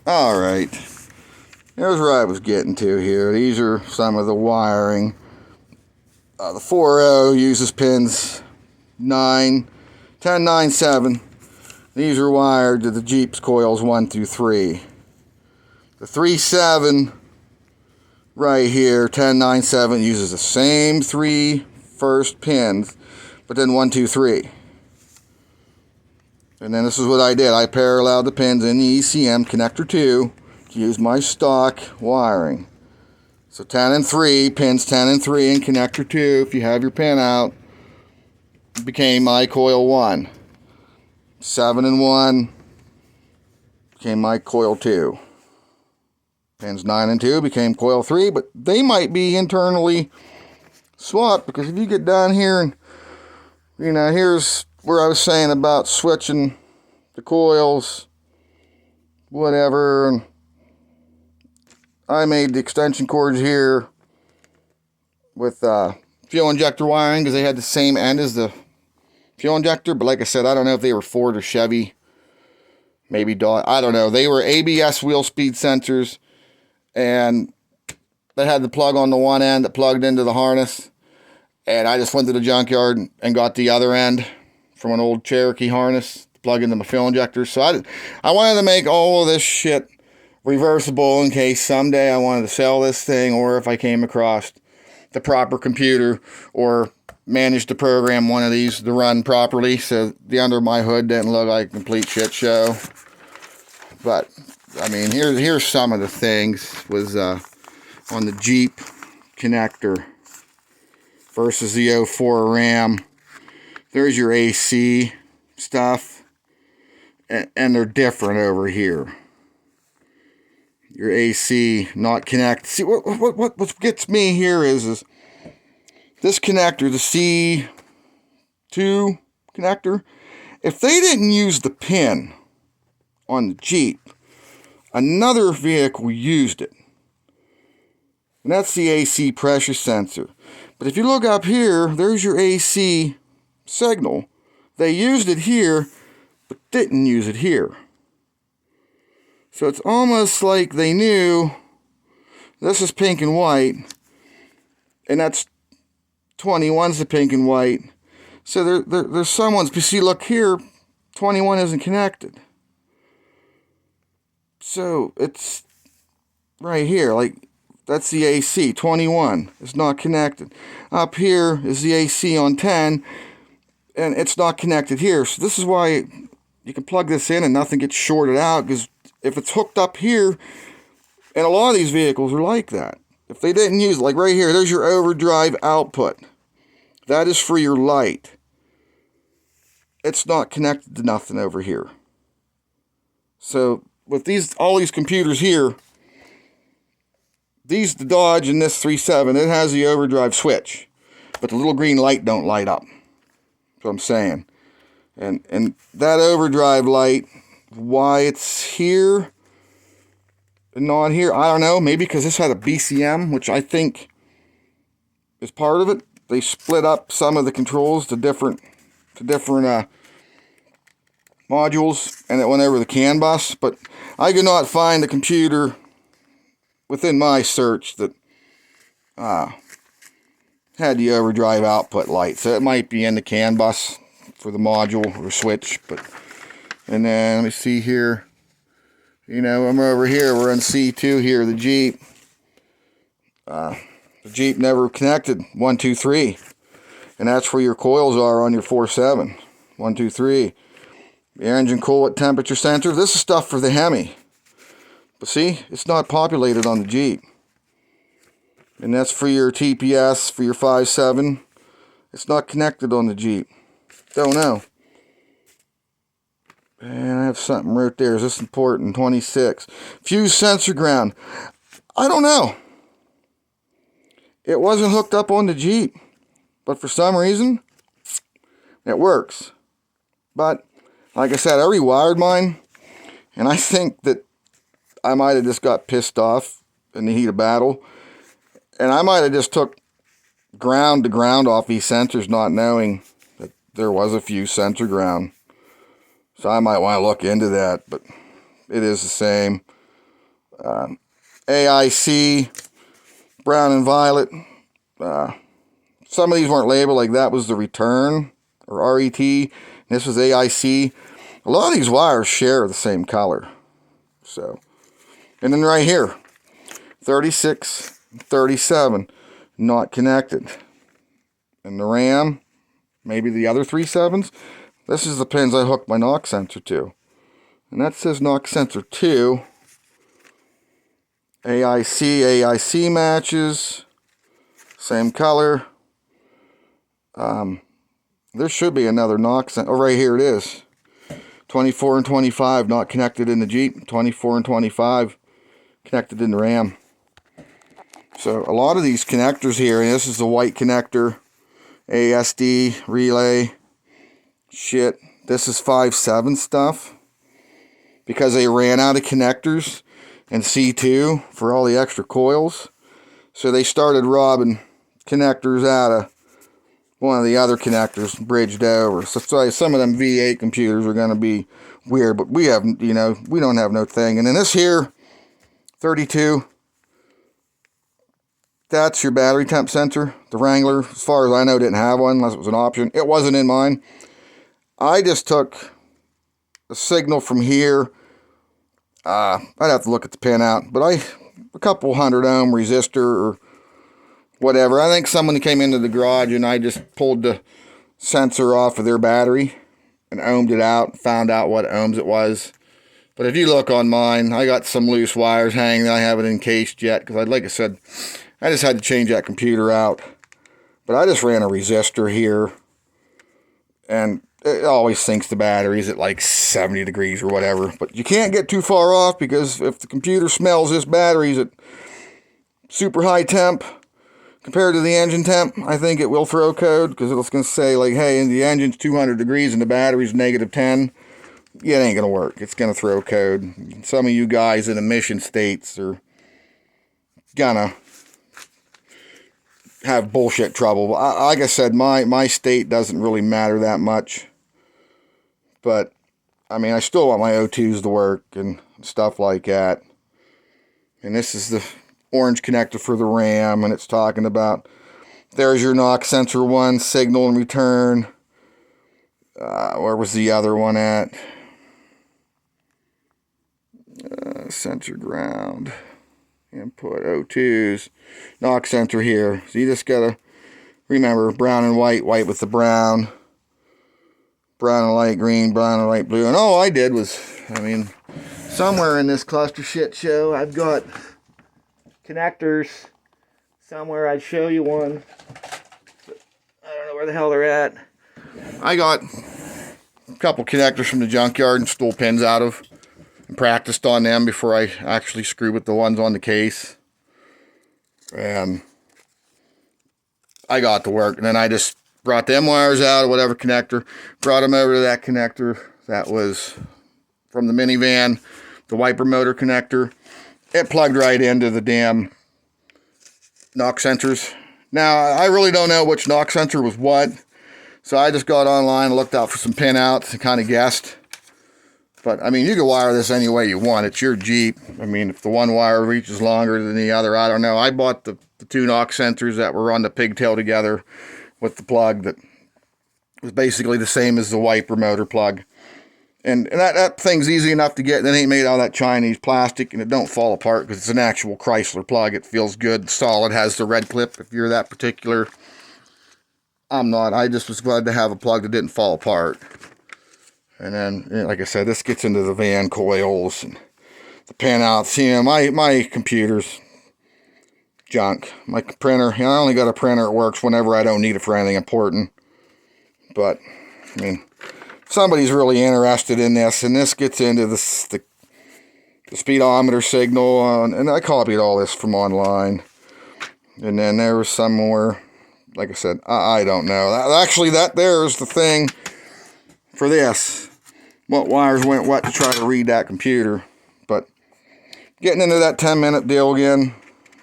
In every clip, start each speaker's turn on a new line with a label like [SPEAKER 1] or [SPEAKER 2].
[SPEAKER 1] Alright, here's where I was getting to here. These are some of the wiring. The 4.0 uses pins 9, 10, 9, 7. These are wired to the Jeep's coils 1 through 3. The 3.7 right here, 10, 9, 7, uses the same 3 first pins, but then 1, 2, 3. And then this is what I did. I paralleled the pins in the ECM connector 2 to use my stock wiring. So 10 and 3, pins 10 and 3 in connector 2, if you have your pin out, became my coil 1. 7 and 1 became my coil 2. Pins 9 and 2 became coil 3, but they might be internally swapped, because if you get down here and, here's where I was saying about switching the coils, whatever, and I made the extension cords here with fuel injector wiring because they had the same end as the fuel injector, but like I said, I don't know if they were Ford or Chevy, maybe Dodge, I don't know. They were ABS wheel speed sensors, and they had the plug on the one end that plugged into the harness, and I just went to the junkyard and got the other end from an old Cherokee harness to plug into my fuel injector. So I wanted to make all of this shit reversible in case someday I wanted to sell this thing, or if I came across the proper computer or managed to program one of these to run properly so the under my hood didn't look like a complete shit show. But I mean, here's some of the things. Was on the Jeep connector versus the 04 Ram. There's your AC stuff, and they're different over here. Your AC not connected. See, what gets me here is this connector, the C2 connector. If they didn't use the pin on the Jeep, another vehicle used it. And that's the AC pressure sensor. But if you look up here, there's your AC signal. They used it here, but didn't use it here. So it's almost like they knew this is pink and white, and that's 21's the pink and white. So there's someone's, you see, look here, 21 isn't connected. So it's right here, like that's the AC, 21 is not connected. Up here is the AC on 10, and it's not connected here. So this is why you can plug this in and nothing gets shorted out, because if it's hooked up here, and a lot of these vehicles are like that. If they didn't use, like right here, there's your overdrive output. That is for your light. It's not connected to nothing over here. So with all these computers here, the Dodge and this 3.7, it has the overdrive switch, but the little green light don't light up. That's what I'm saying. And that overdrive light, why it's here and not here, I don't know. Maybe because this had a BCM, which I think is part of it. They split up some of the controls to different modules, and it went over the CAN bus. But I could not find a computer within my search that had the overdrive output light. So it might be in the CAN bus for the module or switch. And then let me see here. I'm over here. We're on C2 here, the Jeep. The Jeep never connected 1, 2, 3. And that's where your coils are on your 4.7. 1, 2, 3. The engine coolant temperature sensor. This is stuff for the Hemi. But see, it's not populated on the Jeep. And that's for your TPS, for your 5.7. It's not connected on the Jeep. Don't know. And I have something right there. Is this important? 26. Fuse sensor ground. I don't know. It wasn't hooked up on the Jeep. But for some reason, it works. But, like I said, I rewired mine. And I think that I might have just got pissed off in the heat of battle. And I might have just took ground to ground off these sensors, not knowing that there was a fuse sensor ground. So I might want to look into that, but it is the same. AIC, brown and violet. Some of these weren't labeled, like that was the return, or RET. This was AIC. A lot of these wires share the same color. So, and then right here, 36, 37, not connected. And the RAM, maybe the other 3/7s. This is the pins I hooked my knock sensor to. And that says knock sensor 2. AIC matches. Same color. There should be another knock sensor. Oh, right here it is. 24 and 25 not connected in the Jeep. 24 and 25 connected in the Ram. So a lot of these connectors here, and this is the white connector, ASD, relay, shit. This is 5/7 stuff because they ran out of connectors and C2 for all the extra coils. So they started robbing connectors out of one of the other connectors bridged over. So some of them V8 computers are going to be weird, but we have, we don't have no thing. And then this here, 32, that's your battery temp sensor. The Wrangler, as far as I know, didn't have one unless it was an option. It wasn't in mine. I just took a signal from here. I'd have to look at the pinout, but a couple 100 ohm resistor or whatever. I think someone came into the garage and I just pulled the sensor off of their battery and ohmed it out, found out what ohms it was. But if you look on mine, I got some loose wires hanging. I haven't encased yet because, like I said, I just had to change that computer out. But I just ran a resistor here, and it always sinks the batteries at like 70 degrees or whatever. But you can't get too far off because if the computer smells this battery's at super high temp compared to the engine temp, I think it will throw code because it's going to say like, hey, the engine's 200 degrees and the battery's -10. Yeah, it ain't going to work. It's going to throw code. Some of you guys in emission states are going to have bullshit trouble. Like I said, my state doesn't really matter that much. But, I mean, I still want my O2s to work and stuff like that. And this is the orange connector for the RAM, and it's talking about, there's your knock sensor 1, signal and return. Where was the other one at? Sensor ground. Input O2s. Knock sensor here. So you just gotta remember brown and white, white with the brown. Brown and light green, brown and light blue. And all I did was, I mean, somewhere in this cluster shit show, I've got connectors. Somewhere I'd show you one. I don't know where the hell they're at. I got a couple connectors from the junkyard and stole pins out of and practiced on them before I actually screwed with the ones on the case. And I got to work. And then I just brought them wires out of whatever connector, brought them over to that connector that was from the minivan, the wiper motor connector. It plugged right into the damn knock sensors. Now, I really don't know which knock sensor was what, so I just got online and looked out for some pinouts and kind of guessed. But, I mean, you can wire this any way you want. It's your Jeep. I mean, if the one wire reaches longer than the other, I don't know. I bought the two knock sensors that were on the pigtail together with the plug that was basically the same as the wiper motor plug. And that thing's easy enough to get. It ain't made out of that Chinese plastic, and it don't fall apart because it's an actual Chrysler plug. It feels good, solid, has the red clip if you're that particular. I'm not. I just was glad to have a plug that didn't fall apart. And then, like I said, this gets into the van coils and the pinouts. You know, my computer's junk. My printer, I only got a printer. It works whenever I don't need it for anything important. But, I mean, somebody's really interested in this, and this gets into the speedometer signal, and I copied all this from online. And then there was some more, like I said, I don't know. Actually, that there is the thing for this. What wires went what to try to read that computer. But getting into that 10-minute deal again,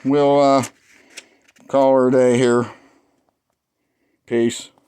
[SPEAKER 1] we'll call her a day here. Peace.